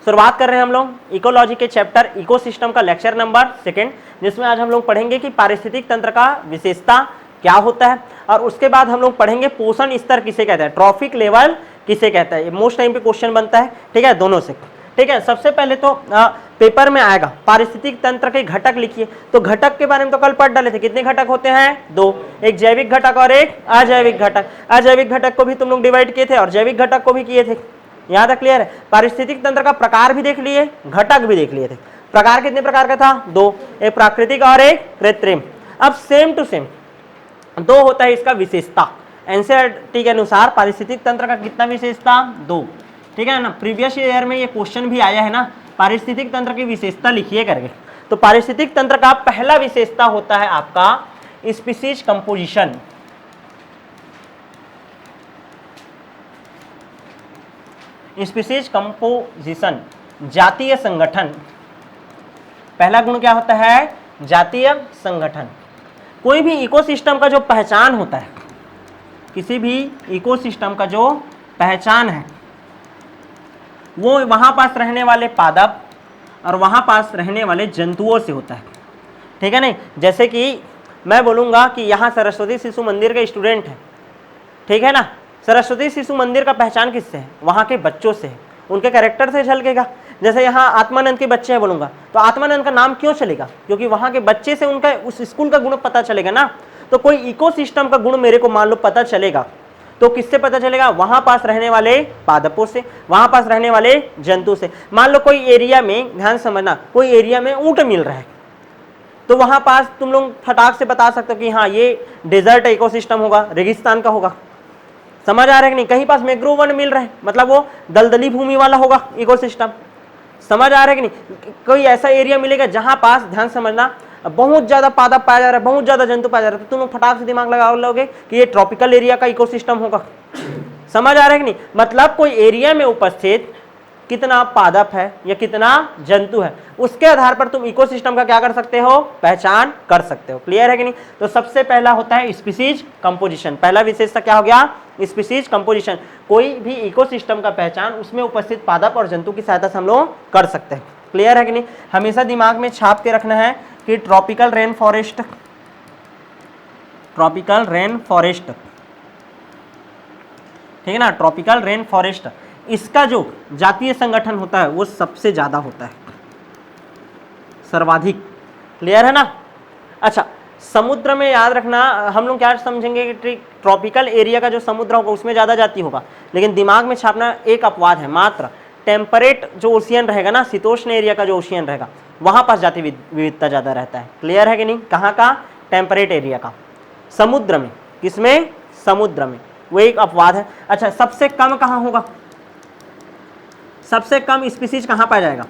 शुरुआत कर रहे हैं हम लोग इकोलॉजी के चैप्टर इकोसिस्टम का लेक्चर नंबर 2, जिसमें आज हम लोग पढ़ेंगे कि पारिस्थितिक तंत्र का विशेषता क्या होता है, और उसके बाद हम लोग पढ़ेंगे पोषण स्तर किसे कहते हैं, ट्रॉफिक लेवल किसे कहता है। ये मोस्ट टाइम पे क्वेश्चन बनता है, ठीक है, दोनों से। ठीक है, सबसे पहले तो पेपर में आएगा पारिस्थितिक तंत्र के घटक लिखिए। तो घटक के बारे में तो कल पढ़ डाले थे, कितने घटक होते हैं, 2, एक जैविक घटक और एक अजैविक घटक। अजैविक घटक को भी तुम लोग डिवाइड किए थे और जैविक घटक को भी किए थे, यहाँ तक क्लियर है। पारिस्थितिक तंत्र का प्रकार भी देख लिए, घटक भी देख लिए थे। प्रकार कितने प्रकार का था, 2, एक प्राकृतिक और एक कृत्रिम। अब सेम टू सेम 2 होता है इसका विशेषता। एनसीईआरटी के अनुसार पारिस्थितिक तंत्र का कितना विशेषता, 2, ठीक है ना। प्रीवियस ईयर में ये क्वेश्चन भी आया है ना, पारिस्थितिक तंत्र की विशेषता लिखिए करके। तो पारिस्थितिक तंत्र का पहला विशेषता होता है आपका स्पीशीज कंपोजिशन। स्पीशीज कंपोजिशन, जातीय संगठन। पहला गुण क्या होता है, जातीय संगठन। कोई भी इकोसिस्टम का जो पहचान होता है, किसी भी इकोसिस्टम का जो पहचान है, वो वहां पास रहने वाले पादप और वहां पास रहने वाले जंतुओं से होता है, ठीक है नहीं। जैसे कि मैं बोलूंगा कि यहाँ सरस्वती शिशु मंदिर के स्टूडेंट है, ठीक है ना। सरस्वती शिशु मंदिर का पहचान किससे है, वहाँ के बच्चों से है, उनके कैरेक्टर से झलकेगा। जैसे यहाँ आत्मानंद के बच्चे हैं बोलूंगा, तो आत्मानंद का नाम क्यों चलेगा, क्योंकि वहाँ के बच्चे से उनका उस स्कूल का गुण पता चलेगा ना। तो कोई इकोसिस्टम का गुण मेरे को मान लो पता चलेगा, तो किससे पता चलेगा, वहां पास रहने वाले पादपों से, वहां पास रहने वाले जंतु से। मान लो कोई एरिया में, ध्यान समझना, कोई एरिया में ऊंट मिल रहा है, तो वहां पास तुम लोग फटाक से बता सकते हो कि हाँ ये डेजर्ट इकोसिस्टम होगा, रेगिस्तान का होगा। समझ आ रहा है कि नहीं। कहीं पास मैंग्रोव वन मिल रहा है, मतलब वो दलदली भूमि वाला होगा इकोसिस्टम। समझ आ रहा है कि नहीं। कोई ऐसा एरिया मिलेगा जहां पास, ध्यान समझना, बहुत ज्यादा पादप पाया जा रहा है, बहुत ज्यादा जंतु पाया जा रहा है, तो तुम लोग फटाक से दिमाग लगा लोगे कि ये ट्रॉपिकल एरिया का इकोसिस्टम होगा। समझ आ रहा है कि नहीं। मतलब कोई एरिया में उपस्थित कितना पादप है या कितना जंतु है, उसके आधार पर तुम इकोसिस्टम का क्या कर सकते हो, पहचान कर सकते हो। क्लियर है कि नहीं। तो सबसे पहला होता है स्पीशीज कंपोजिशन। पहला विशेषता क्या हो गया, स्पीशीज कंपोजिशन। कोई भी इकोसिस्टम का पहचान उसमें उपस्थित पादप और जंतु की सहायता से हम लोग कर सकते हैं। क्लियर है कि नहीं। हमेशा दिमाग में छाप के रखना है कि tropical rain forest, tropical rain forest, ठीक है ना, ट्रॉपिकल रेन फॉरेस्ट, इसका जो जातीय संगठन होता है वो सबसे ज्यादा होता है, सर्वाधिक। क्लियर है ना। अच्छा, समुद्र में याद रखना, हम लोग क्या समझेंगे कि ट्रॉपिकल एरिया का जो समुद्र होगा उसमें ज्यादा जाति होगा, लेकिन दिमाग में छापना एक अपवाद है मात्र। टेम्परेट जो ओशियन रहेगा ना, शीतोष्ण एरिया का जो ओशियन रहेगा, वहां पास जाति विविधता ज्यादा रहता है। क्लियर है कि नहीं। कहाँ का, टेम्परेट एरिया का। समुद्र में, किसमें, समुद्र में, वो एक अपवाद है। अच्छा, सबसे कम कहाँ होगा, सबसे कम स्पीसीज कहाँ पाया जाएगा,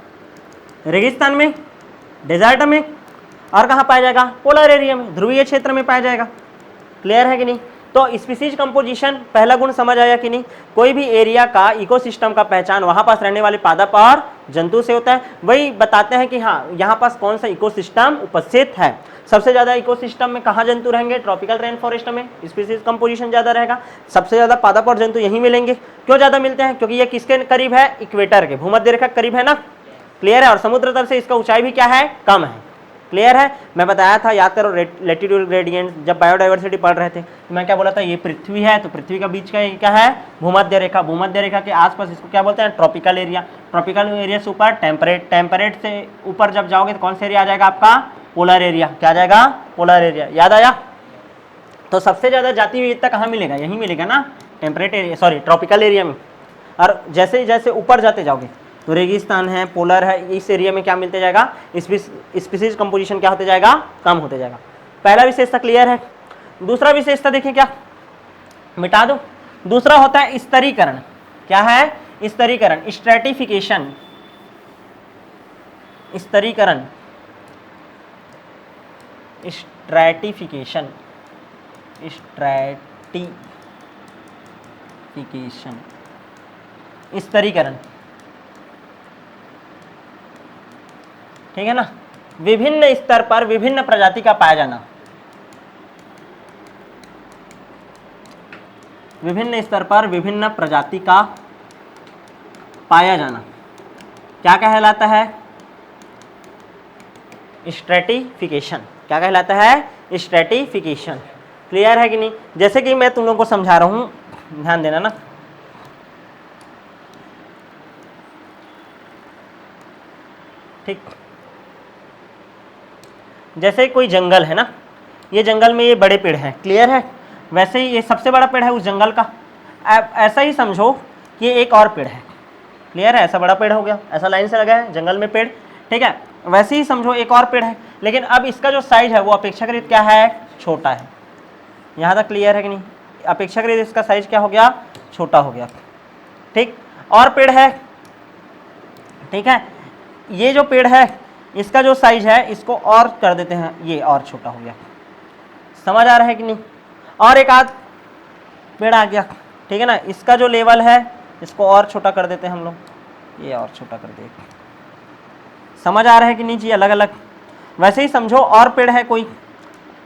रेगिस्तान में, डेजर्ट में, और कहाँ पाया जाएगा, पोलर एरिया में, ध्रुवीय क्षेत्र में पाया जाएगा। क्लियर है कि नहीं। तो स्पीसीज कंपोजिशन पहला गुण समझ आया कि नहीं। कोई भी एरिया का इकोसिस्टम का पहचान वहां पास रहने वाले पादप और जंतु से होता है। वही बताते हैं कि हाँ यहाँ पास कौन सा इकोसिस्टम उपस्थित है। सबसे ज्यादा इकोसिस्टम में कहाँ जंतु रहेंगे, ट्रॉपिकल रेन फॉरेस्ट में स्पीसीज कंपोजिशन ज्यादा रहेगा। सबसे ज्यादा पादप और जंतु यहीं मिलेंगे। क्यों ज्यादा मिलते हैं, क्योंकि ये किसके करीब है, इक्वेटर के, भूमध्य रेखा करीब है ना। क्लियर है। और समुद्र तल से इसका ऊंचाई भी क्या है, कम है। क्लियर है। मैं बताया था, याद करो, लैटिट्यूड ग्रेडियंट, जब बायोडाइवर्सिटी पढ़ रहे थे तो मैं क्या बोला था, ये पृथ्वी है, तो पृथ्वी का बीच का ये क्या है, भूमध्य रेखा। भूमध्य रेखा के आसपास इसको क्या बोलते हैं, ट्रॉपिकल एरिया। ट्रॉपिकल एरिया से ऊपर टेम्परेट, टेम्परेट से ऊपर जब जाओगे तो कौन सा एरिया आ जाएगा आपका, पोलर एरिया। क्या आ जाएगा, पोलर एरिया। याद आया। तो सबसे ज्यादा जाति विविधता कहाँ मिलेगा, यही मिलेगा ना, temperate area, sorry tropical area में। और जैसे जैसे ऊपर जाते जाओगे तो रेगिस्तान है, पोलर है, इस एरिया में क्या मिलते जाएगा, स्पीसीज कंपोजिशन क्या होते जाएगा, कम होते जाएगा। पहला विशेषता क्लियर है। दूसरा विशेषता देखिए, क्या मिटा दो। दूसरा होता है स्तरीकरण। क्या है, स्तरीकरण, स्ट्रैटिफिकेशन, स्तरीकरण, स्ट्रैटिफिकेशन, स्ट्रैटिफिकेशन, स्तरीकरण, ठीक है ना। विभिन्न स्तर पर विभिन्न प्रजाति का पाया जाना, विभिन्न स्तर पर विभिन्न प्रजाति का पाया जाना क्या कहलाता है? स्ट्रेटिफिकेशन। क्या कहलाता है? स्ट्रेटिफिकेशन। क्लियर है कि नहीं? जैसे कि मैं तुम लोगों को समझा रहा हूं, ध्यान देना ना। ठीक, जैसे कोई जंगल है ना, ये जंगल में ये बड़े पेड़ हैं, क्लियर है? वैसे ही ये सबसे बड़ा पेड़ है उस जंगल का। ऐसा ही समझो कि ये एक और पेड़ है, क्लियर है? ऐसा बड़ा पेड़ हो गया, ऐसा लाइन से लगा है जंगल में पेड़, ठीक है? वैसे ही समझो एक और पेड़ है, लेकिन अब इसका जो साइज है वो अपेक्षाकृत क्या है? छोटा है। यहाँ तक क्लियर है कि नहीं? अपेक्षाकृत इसका साइज क्या हो गया? छोटा हो गया। ठीक, और पेड़ है, ठीक है? ये जो पेड़ है इसका जो साइज है इसको और कर देते हैं, ये और छोटा हो गया। समझ आ रहा है कि नहीं? और एक आध पेड़ आ गया, ठीक है ना? इसका जो लेवल है इसको और छोटा कर देते हैं हम लोग, ये और छोटा कर देते। समझ आ रहा है कि नहीं जी? अलग अलग। वैसे ही समझो और पेड़ है कोई,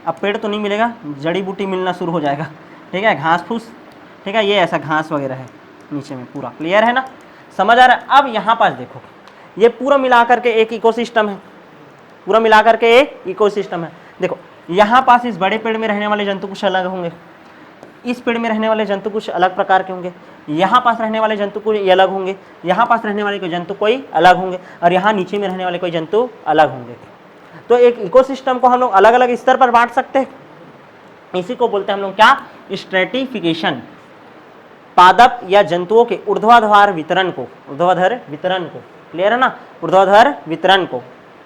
अब पेड़ तो नहीं मिलेगा, जड़ी बूटी मिलना शुरू हो जाएगा, ठीक है? घास फूस, ठीक है? ये ऐसा घास वगैरह है नीचे में पूरा, क्लियर है ना? समझ आ रहा है? अब यहाँ पास देखो, ये पूरा मिला करके एक इकोसिस्टम है, पूरा मिला करके एक इकोसिस्टम है। देखो यहाँ पास इस बड़े पेड़ में रहने वाले जंतु कुछ अलग होंगे, इस पेड़ में रहने वाले जंतु कुछ अलग प्रकार के होंगे, यहाँ पास रहने वाले जंतु कोई अलग होंगे, यहाँ पास रहने वाले कोई जंतु कोई अलग होंगे, और यहाँ नीचे में रहने वाले कोई जंतु अलग होंगे। तो एक इकोसिस्टम को हम लोग अलग अलग स्तर पर बांट सकते हैं, इसी को बोलते हैं हम लोग क्या? स्ट्रेटिफिकेशन। पादप या जंतुओं के ऊर्ध्वाधर वितरण को, ऊर्ध्वाधर वितरण को, क्लियर है ना? ऊर्ध्वाधर वितरण को,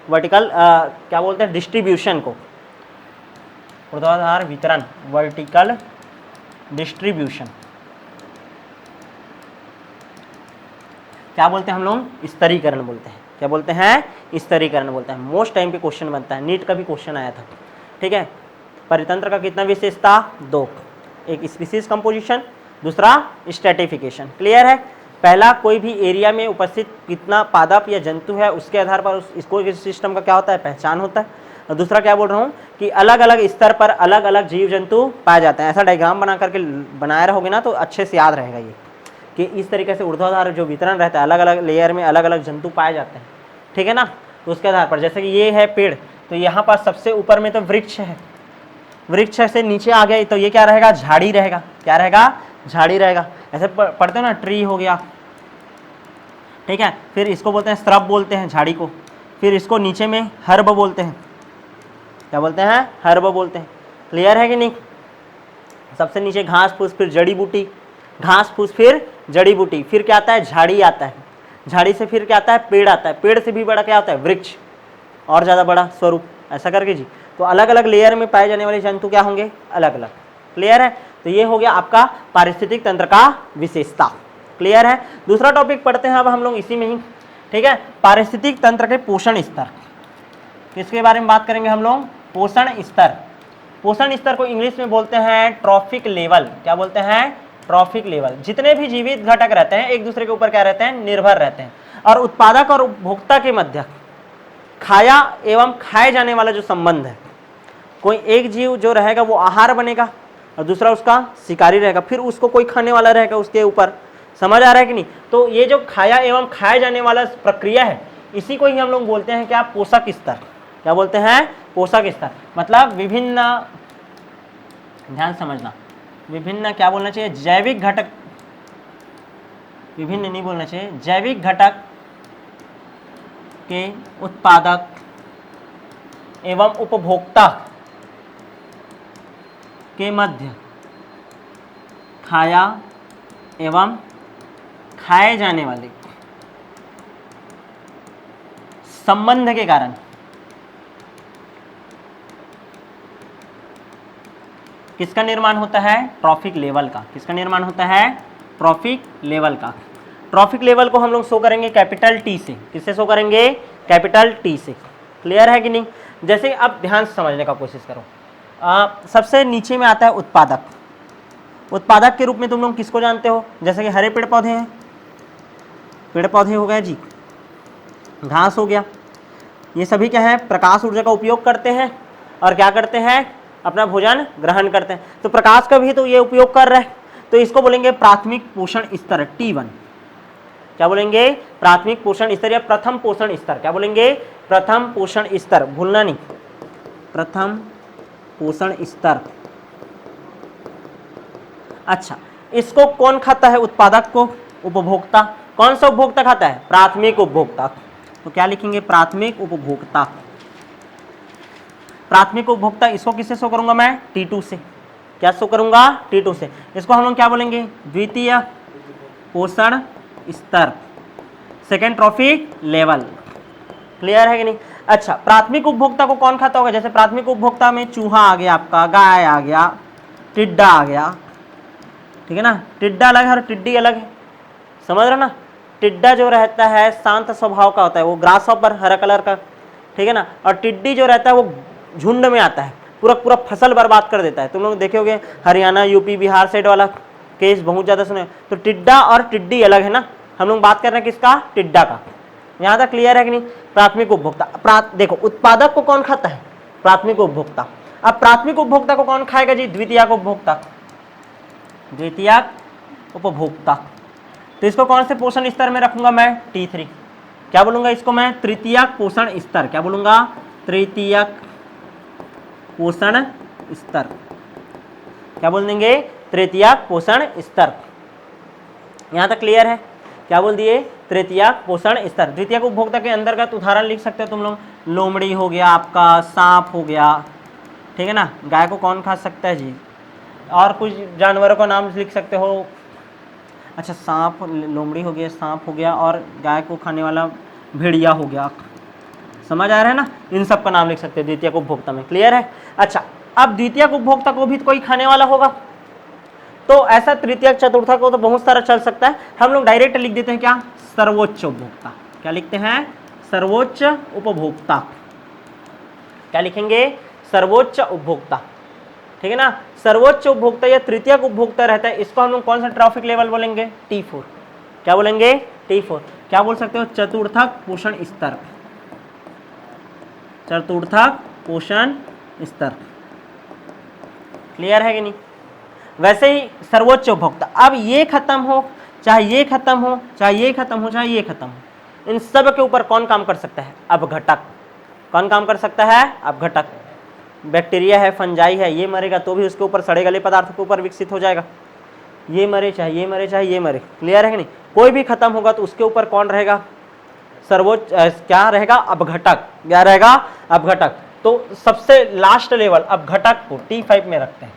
वर्टिकल क्या बोलते हैं? डिस्ट्रीब्यूशन को, ऊर्ध्वाधर वितरण, वर्टिकल डिस्ट्रीब्यूशन क्या बोलते हैं हम लोग? स्तरीकरण बोलते हैं। क्या बोलते हैं? स्तरीकरण बोलते हैं। मोस्ट टाइम पे क्वेश्चन बनता है, नीट का भी क्वेश्चन आया था, ठीक है? परितंत्र का कितना विशेषता? 2, एक स्पीसीज कंपोजिशन, दूसरा स्ट्रेटिफिकेशन, क्लियर है? पहला, कोई भी एरिया में उपस्थित कितना पादप या जंतु है उसके आधार पर उस इकोसिस्टम का क्या होता है? पहचान होता है। और दूसरा क्या बोल रहा हूँ कि अलग अलग स्तर पर अलग अलग जीव जंतु पाए जाते हैं। ऐसा डायग्राम बना करके बनाए रहोगे ना तो अच्छे से याद रहेगा ये, कि इस तरीके से ऊर्ध्वाधर जो वितरण रहता है, अलग अलग लेयर में अलग अलग जंतु पाए जाते हैं, ठीक है ना? तो उसके आधार पर, जैसे कि ये है पेड़, तो यहाँ पास सबसे ऊपर में तो वृक्ष है, वृक्ष से नीचे आ गए तो ये क्या रहेगा? झाड़ी रहेगा। क्या रहेगा? झाड़ी रहेगा। ऐसे पढ़ते हो ना, ट्री हो गया, ठीक है? फिर इसको बोलते हैं श्रब बोलते हैं झाड़ी को, फिर इसको नीचे में हर्ब बोलते हैं। क्या बोलते हैं? हर्ब बोलते हैं। क्लियर है कि नहीं? सबसे नीचे घास फूस, फिर जड़ी बूटी, घास फूस फिर जड़ी बूटी, फिर क्या आता है? झाड़ी आता है, झाड़ी से फिर क्या आता है? पेड़ आता है, पेड़ से भी बड़ा क्या होता है? वृक्ष, और ज़्यादा बड़ा स्वरूप, ऐसा करके जी। तो अलग अलग लेयर में पाए जाने वाले जंतु क्या होंगे? अलग अलग। क्लियर है? तो ये हो गया आपका पारिस्थितिक तंत्र का विशेषता। क्लियर है? दूसरा टॉपिक पढ़ते हैं अब हम लोग इसी में ही, ठीक है? पारिस्थितिक तंत्र के पोषण स्तर, किसके बारे में बात करेंगे हम लोग? पोषण स्तर। पोषण स्तर को इंग्लिश में बोलते हैं ट्रॉफिक लेवल। क्या बोलते हैं? Trophic level. जितने भी जीवित घटक रहते हैं एक दूसरे के ऊपर क्या रहते हैं? निर्भर रहते हैं। और उत्पादक और उपभोक्ता के मध्य खाया एवं खाए जाने वाला जो संबंध है, कोई एक जीव जो रहेगा वो आहार बनेगा और दूसरा उसका शिकारी रहेगा, फिर उसको कोई खाने वाला रहेगा उसके ऊपर। समझ आ रहा है कि नहीं? तो ये जो खाया एवं खाए जाने वाला प्रक्रिया है, इसी को ही हम लोग बोलते हैं क्या? पोषक स्तर। क्या बोलते हैं? पोषक स्तर। मतलब विभिन्न, ध्यान समझना, विभिन्न क्या बोलना चाहिए? जैविक घटक, विभिन्न नहीं बोलना चाहिए, जैविक घटक के उत्पादक एवं उपभोक्ता के मध्य खाया एवं खाए जाने वाले संबंध के कारण किसका निर्माण होता है? ट्रॉफिक लेवल का। किसका निर्माण होता है? ट्रॉफिक लेवल का। ट्रॉफिक लेवल को हम लोग शो करेंगे कैपिटल टी से। किससे शो करेंगे? कैपिटल टी से। क्लियर है कि नहीं? जैसे अब ध्यान से समझने का कोशिश करो। सबसे नीचे में आता है उत्पादक। उत्पादक के रूप में तुम लोग किसको जानते हो? जैसे कि हरे पेड़ पौधे हैं, पेड़ पौधे हो गए जी, घास हो गया, ये सभी क्या है? प्रकाश ऊर्जा का उपयोग करते हैं और क्या करते हैं? अपना भोजन ग्रहण करते हैं। तो प्रकाश का भी तो ये उपयोग कर रहे हैं, तो इसको बोलेंगे प्राथमिक पोषण स्तर T1। क्या बोलेंगे? प्राथमिक पोषण स्तर या प्रथम पोषण स्तर। क्या बोलेंगे? प्रथम पोषण स्तर, भूलना नहीं, प्रथम पोषण स्तर। अच्छा, इसको कौन खाता है? उत्पादक को, उपभोक्ता। कौन सा उपभोक्ता खाता है? प्राथमिक उपभोक्ता। तो क्या लिखेंगे? प्राथमिक उपभोक्ता। प्राथमिक उपभोक्ता, इसको किससे शो करूंगा मैं? T2 से। क्या शो करूंगा? T2 से। इसको हम लोग क्या बोलेंगे? द्वितीय पोषण स्तर, सेकेंड ट्रॉफिक लेवल। क्लियर है कि नहीं? अच्छा, प्राथमिक उपभोक्ता को कौन खाता होगा? जैसे प्राथमिक उपभोक्ता में चूहा आ गया, आपका गाय आ गया, टिड्डा आ गया, ठीक है ना। टिड्डा अलग है और टिड्डी अलग है, समझ रहे ना। टिड्डा जो रहता है शांत स्वभाव का होता है, वो ग्रास हॉपर हरा कलर का, ठीक है ना। और टिड्डी जो रहता है वो झुंड में आता है, पूरा पूरा फसल बर्बाद कर देता है। तुम लोग देखे होगे हरियाणा, यूपी, बिहार साइड वाला केस बहुत ज्यादा सुने। तो टिड्डा और टिड्डी अलग है ना, हम लोग बात कर रहे हैं किसका? टिड्डा का। यहां तक क्लियर है कि नहीं? प्राथमिक उपभोक्ता। देखो, उत्पादक को कौन खाता है? प्राथमिक उपभोक्ता। अब प्राथमिक उपभोक्ता को कौन खाएगा जी? द्वितीयक उपभोक्ता। द्वितीयक उपभोक्ता। तो इसको कौन से पोषण स्तर में रखूंगा मैं? T3। क्या बोलूंगा इसको मैं? तृतीयक पोषण स्तर। क्या बोलूंगा? तृतीयक पोषण स्तर। क्या बोल देंगे? तृतीयक पोषण स्तर। यहां तक क्लियर है? क्या बोल दिए? तृतीयक पोषण स्तर। द्वितीयक उपभोक्ता के अंतर्गत उदाहरण लिख सकते हो तुम लोग, लोमड़ी हो गया आपका, सांप हो गया, ठीक है ना। गाय को कौन खा सकता है जी? और कुछ जानवरों का नाम लिख सकते हो। अच्छा, सांप, लोमड़ी हो गया, सांप हो गया, और गाय को खाने वाला भेड़िया हो गया। समझ आ रहा है ना? इन सब का नाम लिख सकते हैं द्वितीयक उपभोक्ता में। क्लियर है? अच्छा, अब द्वितीयक उपभोक्ता को भी कोई खाने वाला होगा, तो ऐसा तृतीयक चतुर्थक को तो बहुत सारा चल सकता है। हम लोग डायरेक्ट लिख देते हैं क्या? सर्वोच्च उपभोक्ता। क्या लिखते हैं? सर्वोच्च उपभोक्ता। क्या लिखेंगे? सर्वोच्च उपभोक्ता, ठीक है ना। सर्वोच्च उपभोक्ता या तृतीयक उपभोक्ता रहता है, इसको हम लोग कौन सा ट्रॉफिक लेवल बोलेंगे? T4। क्या बोलेंगे? T4। क्या बोल सकते हो? चतुर्थक पोषण स्तर। चतुर्थक पोषण स्तर। क्लियर है कि नहीं? वैसे ही सर्वोच्च उपभोक्ता। अब ये खत्म हो, चाहे ये खत्म हो, चाहे ये खत्म हो, चाहे ये खत्म हो, इन सब के ऊपर कौन काम कर सकता है? अपघटक। कौन काम कर सकता है? अपघटक। बैक्टीरिया है, फंजाई है, ये मरेगा तो भी उसके ऊपर सड़े गले पदार्थ के ऊपर विकसित हो जाएगा। ये मरे, चाहे ये मरे, चाहे ये मरे। क्लियर है कि नहीं? कोई भी खत्म होगा तो उसके ऊपर कौन रहेगा? सर्वोच्च क्या रहेगा? अपघटक। क्या रहेगा? अपघटक। तो सबसे लास्ट लेवल अपघटक को T5 में रखते हैं।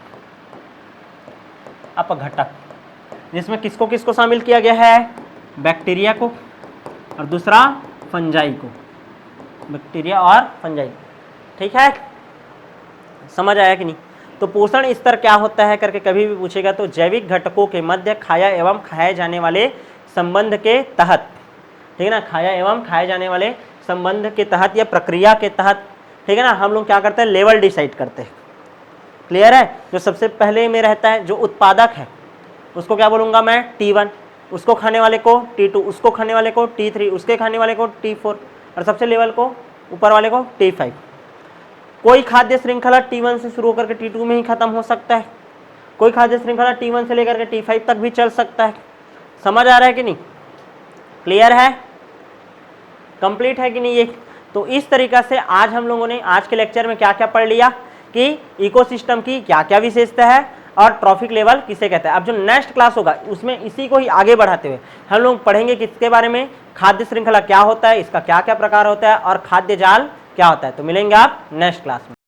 अपघटक, जिसमें किसको किसको शामिल किया गया है? बैक्टीरिया को, और दूसरा फंजाई को। बैक्टीरिया और फंजाई, ठीक है। समझ आया कि नहीं? तो पोषण स्तर क्या होता है करके कभी भी पूछेगा तो जैविक घटकों के मध्य खाया एवं खाए जाने वाले संबंध के तहत, ठीक है ना। खाया एवं खाए जाने वाले संबंध के तहत या प्रक्रिया के तहत, ठीक है ना, हम लोग क्या करते हैं? लेवल डिसाइड करते हैं। क्लियर है? जो सबसे पहले में रहता है, जो उत्पादक है, उसको क्या बोलूंगा मैं? T1। उसको खाने वाले को T2, उसको खाने वाले को T3, उसके खाने वाले को T4, और सबसे लेवल को ऊपर वाले को T5। कोई खाद्य श्रृंखला T1 से शुरू होकर के T2 में ही खत्म हो सकता है, कोई खाद्य श्रृंखला T1 से लेकर के T5 तक भी चल सकता है। समझ आ रहा है कि नहीं? क्लियर है? कंप्लीट है कि नहीं ये? तो इस तरीका से आज हम लोगों ने आज के लेक्चर में क्या क्या पढ़ लिया कि इकोसिस्टम की क्या क्या विशेषता है और ट्रॉफिक लेवल किसे कहते हैं। अब जो नेक्स्ट क्लास होगा उसमें इसी को ही आगे बढ़ाते हुए हम लोग पढ़ेंगे किसके बारे में? खाद्य श्रृंखला क्या होता है, इसका क्या क्या प्रकार होता है, और खाद्य जाल क्या होता है। तो मिलेंगे आप नेक्स्ट क्लास में।